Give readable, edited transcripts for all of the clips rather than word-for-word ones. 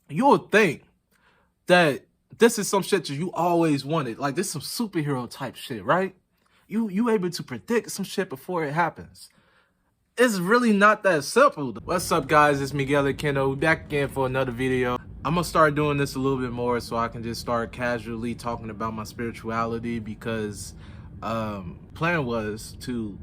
you would think that this is some shit that you always wanted. Like, this is some superhero type shit, right? You able to predict some shit before it happens. It's really not that simple. What's up, guys? It's Mighel Akando back again for another video. I'm gonna start doing this a little bit more so I can just start casually talking about my spirituality, because plan was to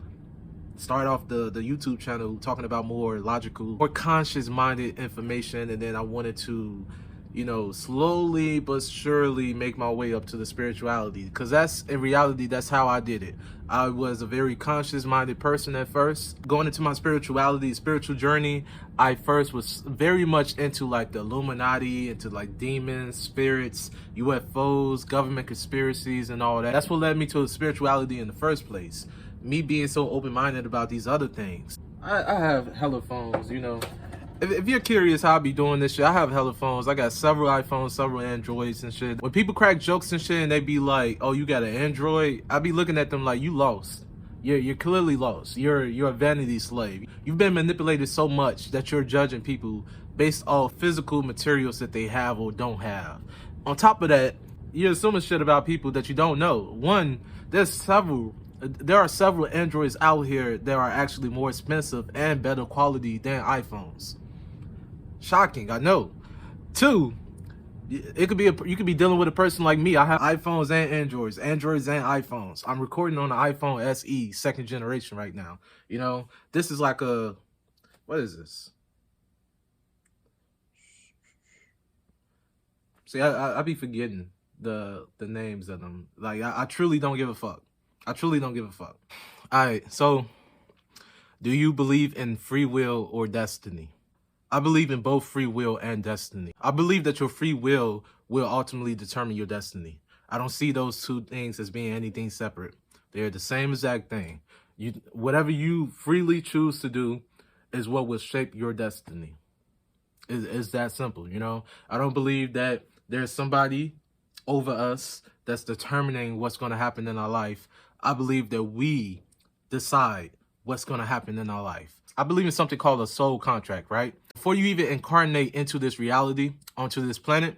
start off the YouTube channel talking about more logical, more conscious-minded information, and then I wanted to, you know, slowly but surely make my way up to the spirituality, because that's, in reality, that's how I did it. I was a very conscious-minded person at first. Going into my spiritual journey, I first was very much into like the Illuminati, into like demons, spirits, UFOs, government conspiracies, and all that. That's what led me to spirituality in the first place. Me being so open-minded about these other things. I have hella phones, you know. If you're curious how I be doing this shit, I have hella phones. I got several iPhones, several Androids and shit. When people crack jokes and shit and they be like, oh, you got an Android, I be looking at them like, you lost. You're clearly lost. You're a vanity slave. You've been manipulated so much that you're judging people based off physical materials that they have or don't have. On top of that, you're assuming shit about people that you don't know. One, there are several Androids out here that are actually more expensive and better quality than iPhones. Shocking, I know. Two, you could be dealing with a person like me. I have iPhones and Androids and iPhones. I'm recording on the iPhone SE 2nd generation right now. You know, this is like a, what is this? See, I be forgetting the names of them. Like, I truly don't give a fuck. I truly don't give a fuck. All right, so do you believe in free will or destiny? I believe in both free will and destiny. I believe that your free will ultimately determine your destiny. I don't see those two things as being anything separate. They're the same exact thing. Whatever you freely choose to do is what will shape your destiny. It's that simple, you know? I don't believe that there's somebody over us that's determining what's going to happen in our life. I believe that we decide what's going to happen in our life. I believe in something called a soul contract, right? Before you even incarnate into this reality, onto this planet,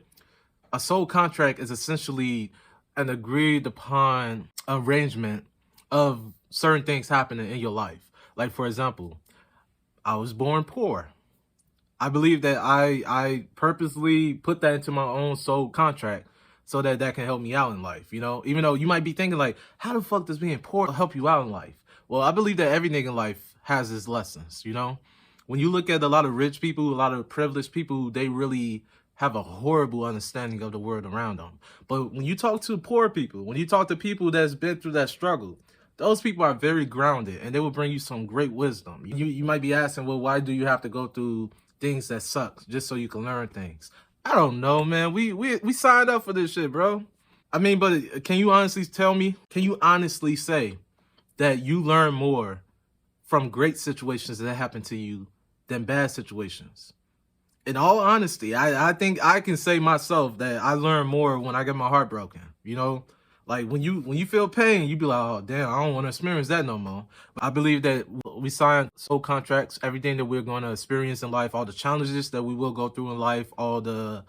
a soul contract is essentially an agreed upon arrangement of certain things happening in your life. Like, for example, I was born poor. I believe that I purposely put that into my own soul contract so that can help me out in life, you know? Even though you might be thinking like, how the fuck does being poor help you out in life? Well, I believe that everything in life has its lessons, you know? When you look at a lot of rich people, a lot of privileged people, they really have a horrible understanding of the world around them. But when you talk to poor people, when you talk to people that's been through that struggle, those people are very grounded and they will bring you some great wisdom. You might be asking, well, why do you have to go through things that suck just so you can learn things? I don't know, man. We signed up for this shit, bro. I mean, but can you honestly tell me, can you honestly say that you learn more from great situations that happen to you than bad situations? In all honesty, I think I can say myself that I learn more when I get my heart broken, you know? Like, when you feel pain, you be like, oh, damn, I don't want to experience that no more. But I believe that we sign soul contracts, everything that we're going to experience in life, all the challenges that we will go through in life, all the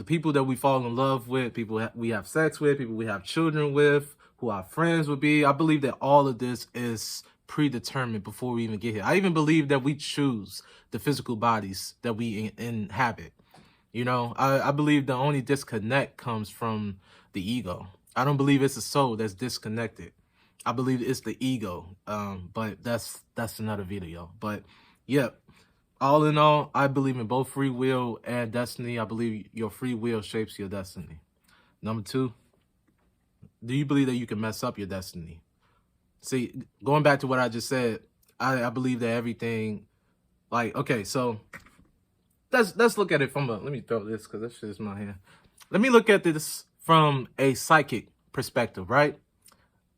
people that we fall in love with, people we have sex with, people we have children with, who our friends would be. I believe that all of this is predetermined before we even get here. I even believe that we choose the physical bodies that we inhabit. You know, I believe the only disconnect comes from the ego. I don't believe it's a soul that's disconnected. I believe it's the ego. But that's another video. But yeah, all in all, I believe in both free will and destiny. I believe your free will shapes your destiny. Number two, do you believe that you can mess up your destiny? See, going back to what I just said, I believe that everything, like, okay, so let's look at it from let me throw this because that shit is in my hand. Let me look at this from a psychic perspective, right?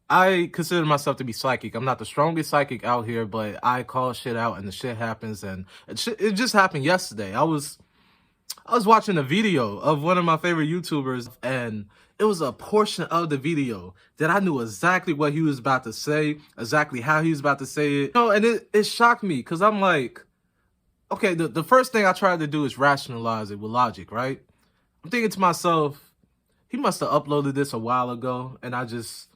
I consider myself to be psychic. I'm not the strongest psychic out here, but I call shit out and the shit happens. And it just happened yesterday. I was watching a video of one of my favorite YouTubers, and it was a portion of the video that I knew exactly what he was about to say, exactly how he was about to say it. You know, and it shocked me because I'm like, okay, the first thing I tried to do is rationalize it with logic, right? I'm thinking to myself, he must have uploaded this a while ago, and I just,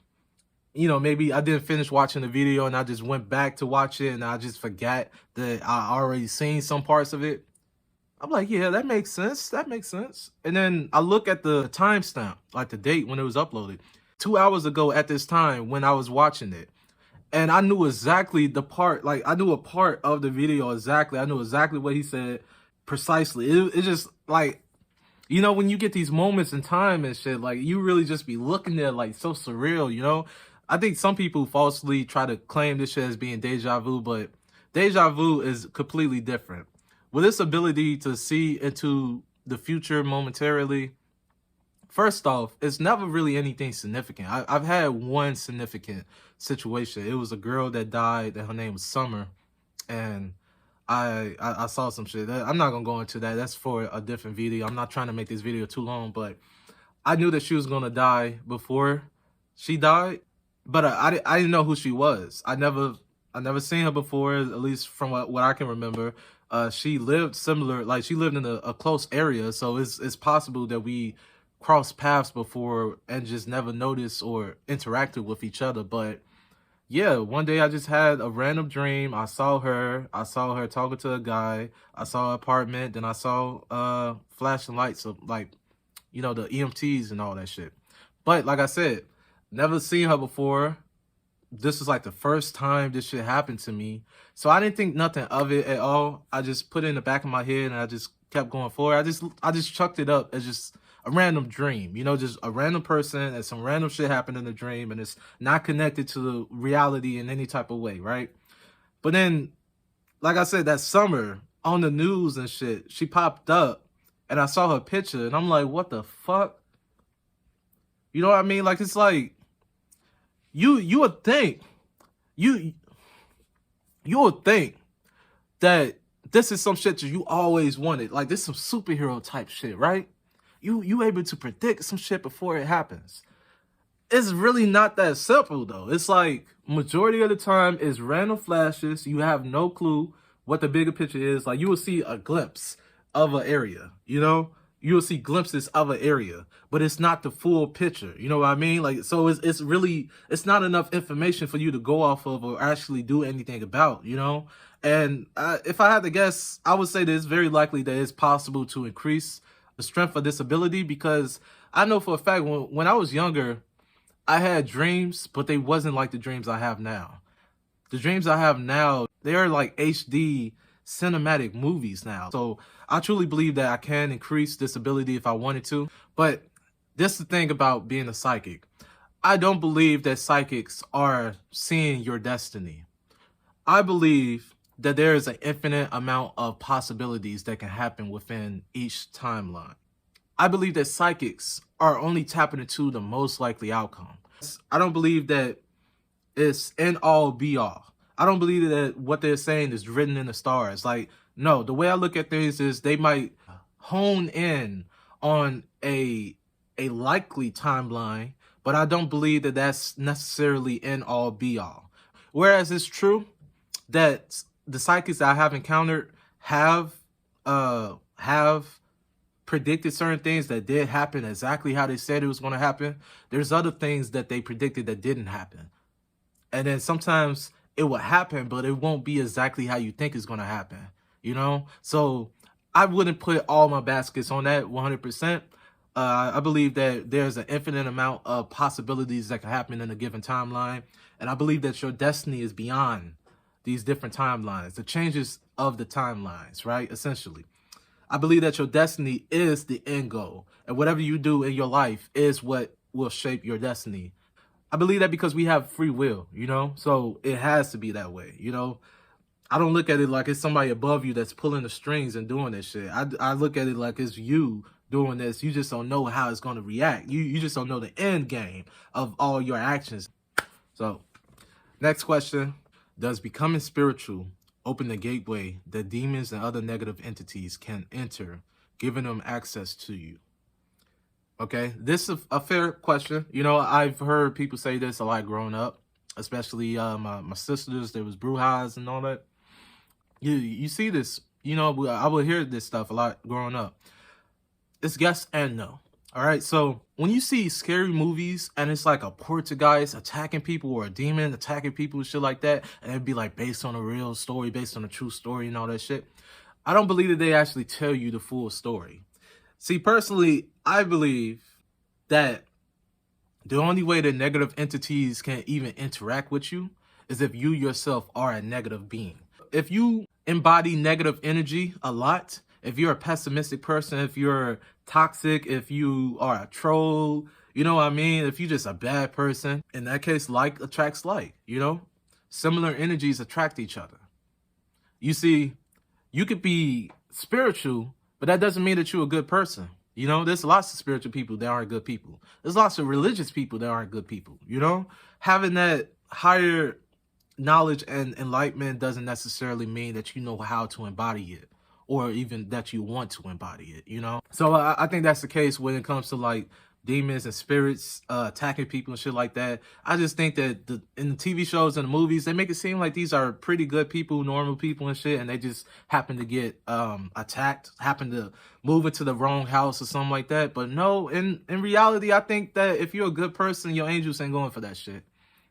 maybe I didn't finish watching the video, and I just went back to watch it, and I just forgot that I already seen some parts of it. I'm like, yeah, that makes sense. That makes sense. And then I look at the timestamp, like the date when it was uploaded. 2 hours ago at this time when I was watching it. And I knew exactly the part, like I knew a part of the video exactly. I knew exactly what he said precisely. It just like, when you get these moments in time and shit, like you really just be looking at like so surreal, I think some people falsely try to claim this shit as being deja vu, but deja vu is completely different. With this ability to see into the future momentarily, first off, it's never really anything significant. I've had one significant situation. It was a girl that died, and her name was Summer, and I saw some shit. I'm not gonna go into that. That's for a different video. I'm not trying to make this video too long, but I knew that she was gonna die before she died, but I didn't know who she was. I never seen her before, at least from what I can remember. She lived similar, like she lived in a close area, so it's possible that we crossed paths before and just never noticed or interacted with each other. But yeah, one day I just had a random dream. I saw her talking to a guy. I saw her apartment. Then I saw flashing lights of like, the EMTs and all that shit. But like I said, never seen her before. This was like the first time this shit happened to me. So I didn't think nothing of it at all. I just put it in the back of my head and I just kept going forward. I just chucked it up as just a random dream, just a random person and some random shit happened in the dream and it's not connected to the reality in any type of way, right? But then, like I said, that summer on the news and shit, she popped up and I saw her picture and I'm like, what the fuck? You know what I mean? Like, it's like, you would think, you would think that this is some shit that you always wanted. Like, this is some superhero type shit, right? You able to predict some shit before it happens. It's really not that simple, though. It's like, majority of the time, is random flashes. You have no clue what the bigger picture is. Like, you will see a glimpse of an area, You will see glimpses of an area, but it's not the full picture. You know what I mean? Like, so it's really, it's not enough information for you to go off of or actually do anything about, And if I had to guess, I would say that it's very likely that it's possible to increase the strength of this ability, because I know for a fact when I was younger, I had dreams, but they wasn't like the dreams I have now. The dreams I have now, they are like HD cinematic movies now. So I truly believe that I can increase this ability if I wanted to. But this is the thing about being a psychic. I don't believe that psychics are seeing your destiny. I believe that there is an infinite amount of possibilities that can happen within each timeline. I believe that psychics are only tapping into the most likely outcome. I don't believe that it's end all be all. I don't believe that what they're saying is written in the stars. Like, no, the way I look at things is they might hone in on a likely timeline, but I don't believe that that's necessarily end all be all. Whereas it's true that the psychics that I have encountered have predicted certain things that did happen exactly how they said it was going to happen. There's other things that they predicted that didn't happen. And then sometimes it will happen, but it won't be exactly how you think it's going to happen, So I wouldn't put all my baskets on that 100%. I believe that there's an infinite amount of possibilities that can happen in a given timeline. And I believe that your destiny is beyond these different timelines, the changes of the timelines, right? Essentially, I believe that your destiny is the end goal, and whatever you do in your life is what will shape your destiny. I believe that because we have free will, so it has to be that way, I don't look at it like it's somebody above you that's pulling the strings and doing this shit. I look at it like it's you doing this. You just don't know how it's going to react. You just don't know the end game of all your actions. So, next question. Does becoming spiritual open the gateway that demons and other negative entities can enter, giving them access to you? Okay, this is a fair question. I've heard people say this a lot growing up, especially my sisters. There was brujas and all that. You see this You know, I would hear this stuff a lot growing up. It's yes and no. All right. So when you see scary movies and it's like a poltergeist attacking people or a demon attacking people and shit like that, and it'd be like based on a real story, based on a true story and all that shit, I don't believe that they actually tell you the full story. See, personally, I believe that the only way that negative entities can even interact with you is if you yourself are a negative being. If you embody negative energy a lot, if you're a pessimistic person, if you're toxic, if you are a troll, you know what I mean? If you're just a bad person, in that case, like attracts like, you know? Similar energies attract each other. You see, you could be spiritual, but that doesn't mean that you're a good person. You know, there's lots of spiritual people that aren't good people. There's lots of religious people that aren't good people, you know? Having that higher knowledge and enlightenment doesn't necessarily mean that you know how to embody it or even that you want to embody it, you know? So I think that's the case when it comes to like demons and spirits attacking people and shit like that. I just think that in the TV shows and the movies, they make it seem like these are pretty good people, normal people and shit, and they just happen to get attacked, happen to move into the wrong house or something like that. But no, in reality, I think that if you're a good person, your angels ain't going for that shit.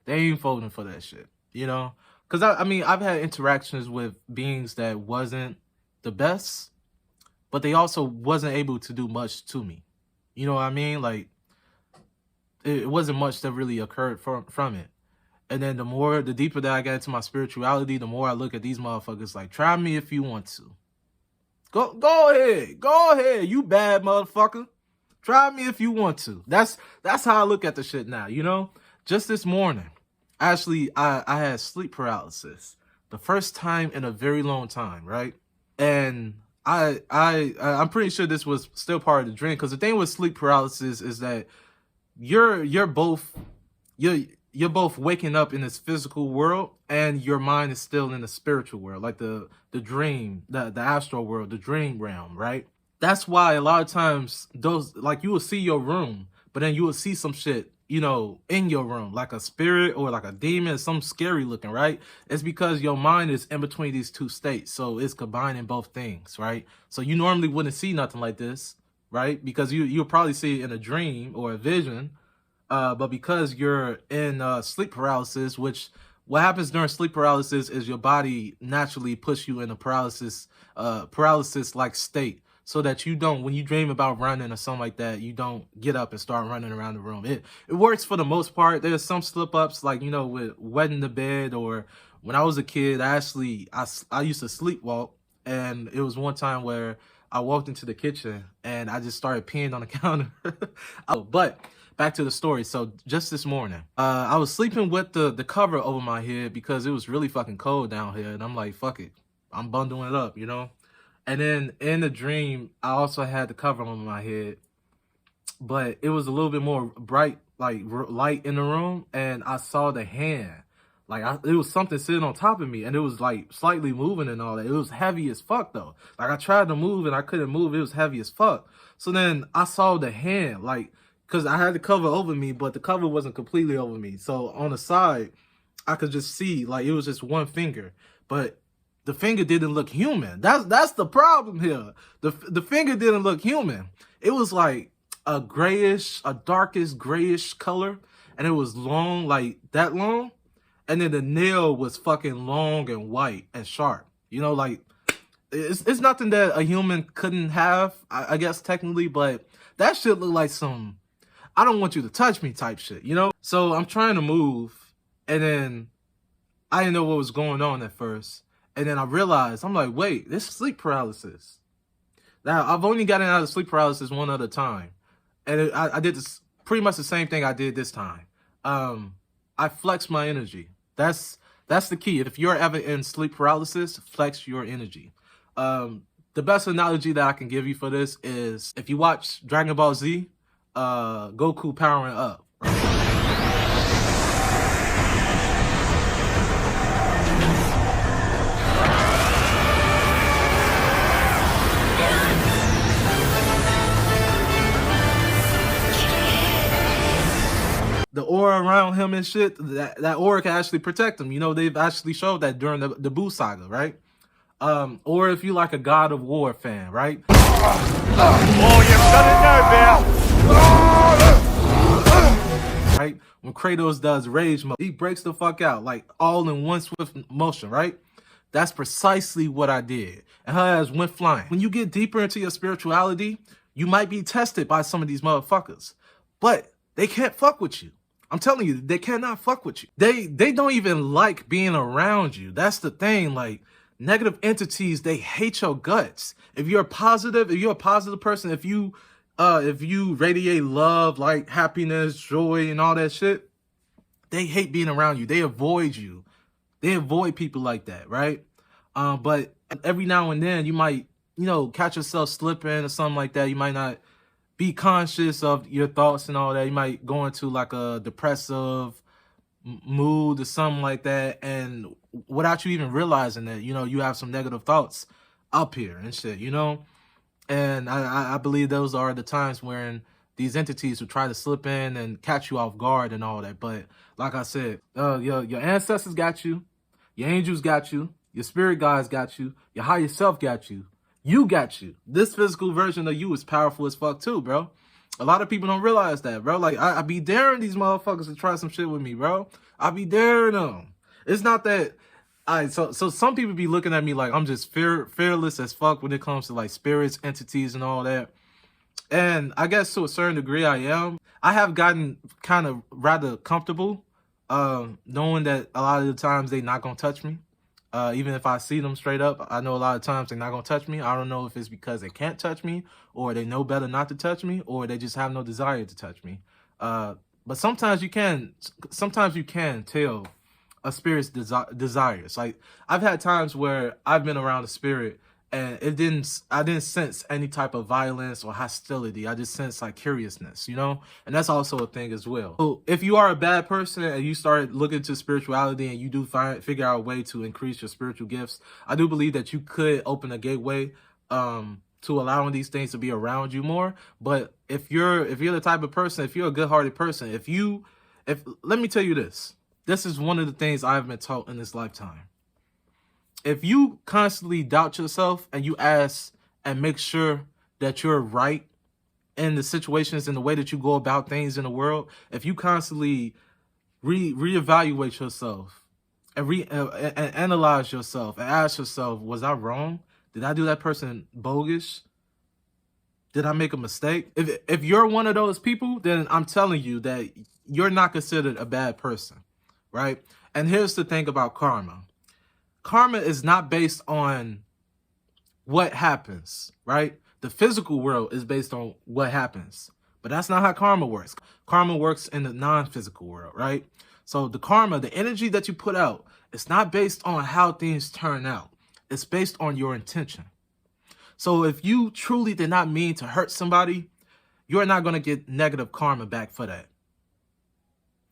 They ain't folding for that shit, you know? Because, I mean, I've had interactions with beings that wasn't the best, but they also wasn't able to do much to me. You know what I mean? Like, it wasn't much that really occurred from it. And then the deeper that I got into my spirituality, the more I look at these motherfuckers like, try me if you want to. Go ahead, you bad motherfucker. Try me if you want to. That's how I look at the shit now, you know? Just this morning, actually, I had sleep paralysis. The first time in a very long time, right? And I'm pretty sure this was still part of the dream, because the thing with sleep paralysis is that you're both waking up in this physical world and your mind is still in the spiritual world, like the dream, the astral world, the dream realm, right? That's why a lot of times those, like, you will see your room, but then you will see some shit, you know, in your room, like a spirit or like a demon, some scary looking, right? It's because your mind is in between these two states. So it's combining both things, right? So you normally wouldn't see nothing like this, right? Because you'll probably see it in a dream or a vision. But because you're in sleep paralysis, which what happens during sleep paralysis is your body naturally puts you in a paralysis-like state, so that you don't, when you dream about running or something like that, you don't get up and start running around the room. It works for the most part. There's some slip-ups, like, you know, with wetting the bed, or when I was a kid, I used to sleepwalk, and it was one time where I walked into the kitchen and I just started peeing on the counter. But back to the story. So just this morning, I was sleeping with the cover over my head because it was really fucking cold down here, and I'm like, fuck it, I'm bundling it up, you know? And then in the dream, I also had the cover on my head, but it was a little bit more bright, like light in the room, and I saw the hand. Like, it was something sitting on top of me, and it was like slightly moving and all that. It was heavy as fuck though. Like, I tried to move and I couldn't move. It was heavy as fuck. So then I saw the hand, like, because I had the cover over me, but the cover wasn't completely over me. So on the side, I could just see, like, it was just one finger, but the finger didn't look human. That's the problem here. The finger didn't look human. It was like a darkest grayish color, and it was long, like that long. And then the nail was fucking long and white and sharp. You know, like, it's nothing that a human couldn't have, I guess technically, but that shit looked like some I don't want you to touch me type shit, you know? So I'm trying to move, and then I didn't know what was going on at first. And then I realized, I'm like, wait, this is sleep paralysis. Now, I've only gotten out of sleep paralysis one other time. And I did this, pretty much the same thing I did this time. I flexed my energy. That's the key. If you're ever in sleep paralysis, flex your energy. The best analogy that I can give you for this is, if you watch Dragon Ball Z, Goku powering up. The aura around him and shit, that aura can actually protect him. You know, they've actually showed that during the Buu saga, right? Or if you like a God of War fan, right? Oh, you've done it now, Bear. Right? When Kratos does rage mode, he breaks the fuck out, like all in one swift motion, right? That's precisely what I did. And her ass went flying. When you get deeper into your spirituality, you might be tested by some of these motherfuckers. But they can't fuck with you. I'm telling you, they cannot fuck with you. They don't even like being around you. That's the thing. Like, negative entities, they hate your guts. If you're a positive person, if you radiate love, like happiness, joy, and all that shit, they hate being around you. They avoid you. They avoid people like that, right? But every now and then you might, catch yourself slipping or something like that. You might not be conscious of your thoughts and all that. You might go into like a depressive mood or something like that, and without you even realizing that, you have some negative thoughts up here and shit, And I believe those are the times when these entities will try to slip in and catch you off guard and all that. But like I said, your ancestors got you, your angels got you, your spirit guides got you, your higher self got you. You got you. This physical version of you is powerful as fuck too, bro. A lot of people don't realize that, bro. Like, I be daring these motherfuckers to try some shit with me, bro. I be daring them. It's not that... So some people be looking at me like I'm just fearless as fuck when it comes to, like, spirits, entities, and all that. And I guess to a certain degree I am. I have gotten kind of rather comfortable knowing that a lot of the times they not gonna touch me. Even if I see them straight up, I know a lot of times they're not going to touch me. I don't know if it's because they can't touch me, or they know better not to touch me, or they just have no desire to touch me. But sometimes you can tell a spirit's desires. Like, I've had times where I've been around a spirit and I didn't sense any type of violence or hostility. I just sense like curiousness, and that's also a thing as well. So if you are a bad person and you start looking to spirituality and you do figure out a way to increase your spiritual gifts, I do believe that you could open a gateway to allowing these things to be around you more. But if you're the type of person, if you're a good-hearted person, let me tell you this is one of the things I've been taught in this lifetime. If you constantly doubt yourself and you ask and make sure that you're right in the situations and the way that you go about things in the world, if you constantly reevaluate yourself and and analyze yourself and ask yourself, was I wrong? Did I do that person bogus? Did I make a mistake? If you're one of those people, then I'm telling you that you're not considered a bad person, right? And here's the thing about karma. Karma is not based on what happens, right? The physical world is based on what happens. But that's not how karma works. Karma works in the non-physical world, right? So the karma, the energy that you put out, it's not based on how things turn out. It's based on your intention. So if you truly did not mean to hurt somebody, you're not going to get negative karma back for that.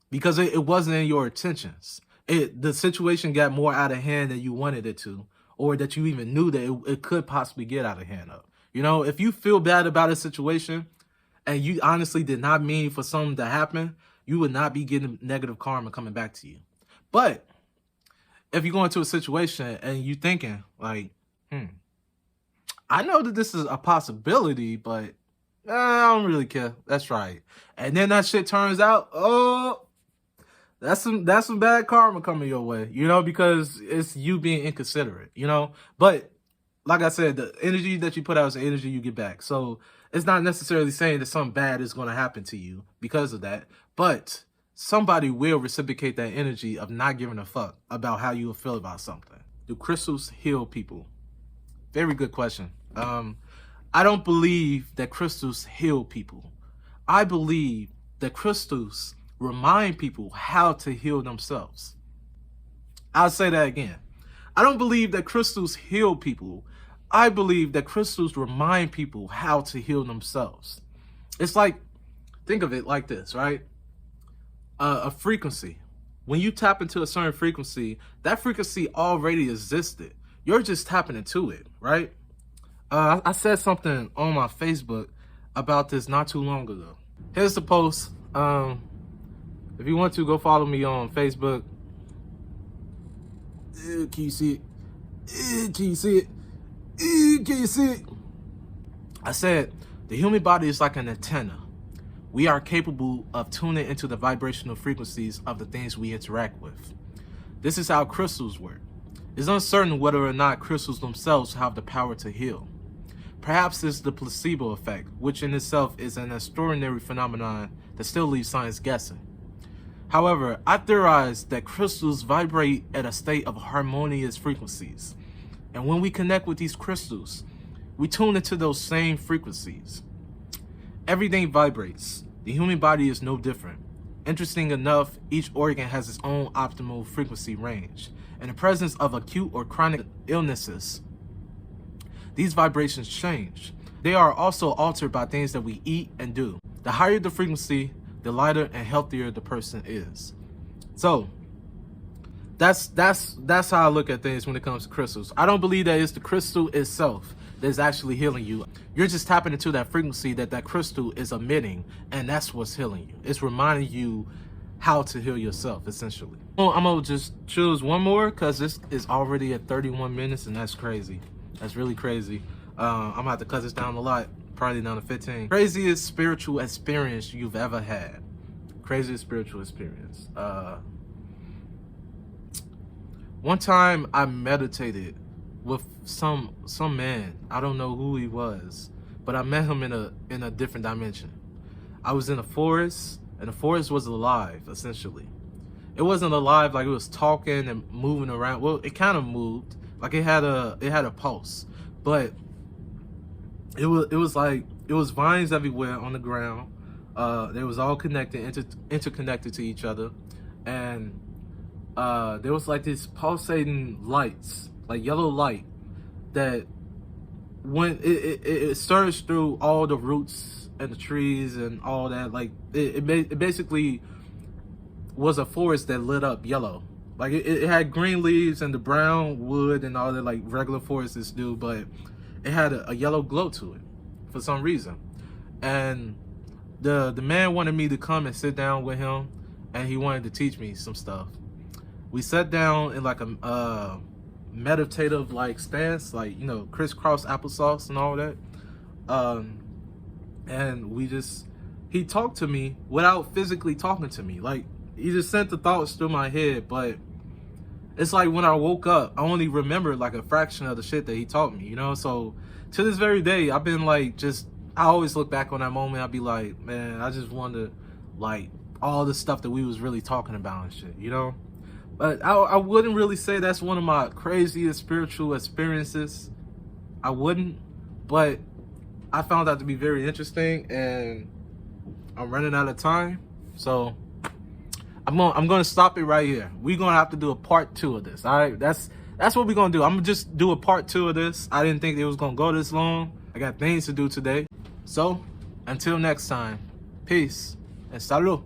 Because it wasn't in your intentions. The situation got more out of hand than you wanted it to, or that you even knew that it could possibly get out of hand of. If you feel bad about a situation and you honestly did not mean for something to happen, you would not be getting negative karma coming back to you. But if you go into a situation and you thinking like, I know that this is a possibility, but I don't really care. That's right. And then that shit turns out, that's some bad karma coming your way, because it's you being inconsiderate, But like I said, the energy that you put out is the energy you get back. So it's not necessarily saying that something bad is going to happen to you because of that, but somebody will reciprocate that energy of not giving a fuck about how you feel about something. Do crystals heal people? Very good question. I don't believe that crystals heal people. I believe that crystals remind people how to heal themselves. I'll say that again. I don't believe that crystals heal people. I believe that crystals remind people how to heal themselves. It's like, think of it like this, right? A frequency. When you tap into a certain frequency, that frequency already existed. You're just tapping into it, right? I said something on my Facebook about this not too long ago. Here's the post. If you want to, go follow me on Facebook. Can you see it? Can you see it? Can you see it? I said, the human body is like an antenna. We are capable of tuning into the vibrational frequencies of the things we interact with. This is how crystals work. It's uncertain whether or not crystals themselves have the power to heal. Perhaps it's the placebo effect, which in itself is an extraordinary phenomenon that still leaves science guessing. However, I theorize that crystals vibrate at a state of harmonious frequencies. And when we connect with these crystals, we tune into those same frequencies. Everything vibrates. The human body is no different. Interesting enough, each organ has its own optimal frequency range. In the presence of acute or chronic illnesses, these vibrations change. They are also altered by things that we eat and do. The higher the frequency, the lighter and healthier the person is. So that's how I look at things when it comes to crystals. I don't believe that it's the crystal itself that's actually healing you. You're just tapping into that frequency that crystal is emitting, and that's what's healing you. It's reminding you how to heal yourself, essentially. Well, I'm gonna just choose one more because this is already at 31 minutes, and that's crazy. That's really crazy. I'm gonna have to cut this down a lot, probably down to 15. Craziest spiritual experience you've ever had. Craziest spiritual experience. One time I meditated with some man. I don't know who he was, but I met him in a different dimension. I was in a forest, and the forest was alive, essentially. It wasn't alive like it was talking and moving around. Well, it kind of moved, like it had a pulse, but it was vines everywhere on the ground. They was all connected, interconnected to each other, and there was like this pulsating lights, like yellow light, that when it surged through all the roots and the trees and all that. Like it basically was a forest that lit up yellow. Like it had green leaves and the brown wood and all that, like regular forests do, but it had a yellow glow to it for some reason. And the man wanted me to come and sit down with him, and he wanted to teach me some stuff. We sat down in like a meditative like stance, like, you know, crisscross applesauce and all that. And he talked to me without physically talking to me. Like, he just sent the thoughts through my head, but it's like when I woke up, I only remember like a fraction of the shit that he taught me, you know? So to this very day, I've been like, I always look back on that moment. I'd be like, man, I just wonder like all the stuff that we was really talking about and shit, you know? But I wouldn't really say that's one of my craziest spiritual experiences. I wouldn't, but I found that to be very interesting, and I'm running out of time. So I'm gonna stop it right here. We're gonna have to do a part 2 of this. All right, that's what we're gonna do. I'm gonna just do a part 2 of this. I didn't think it was gonna go this long. I got things to do today. So until next time, peace and salud.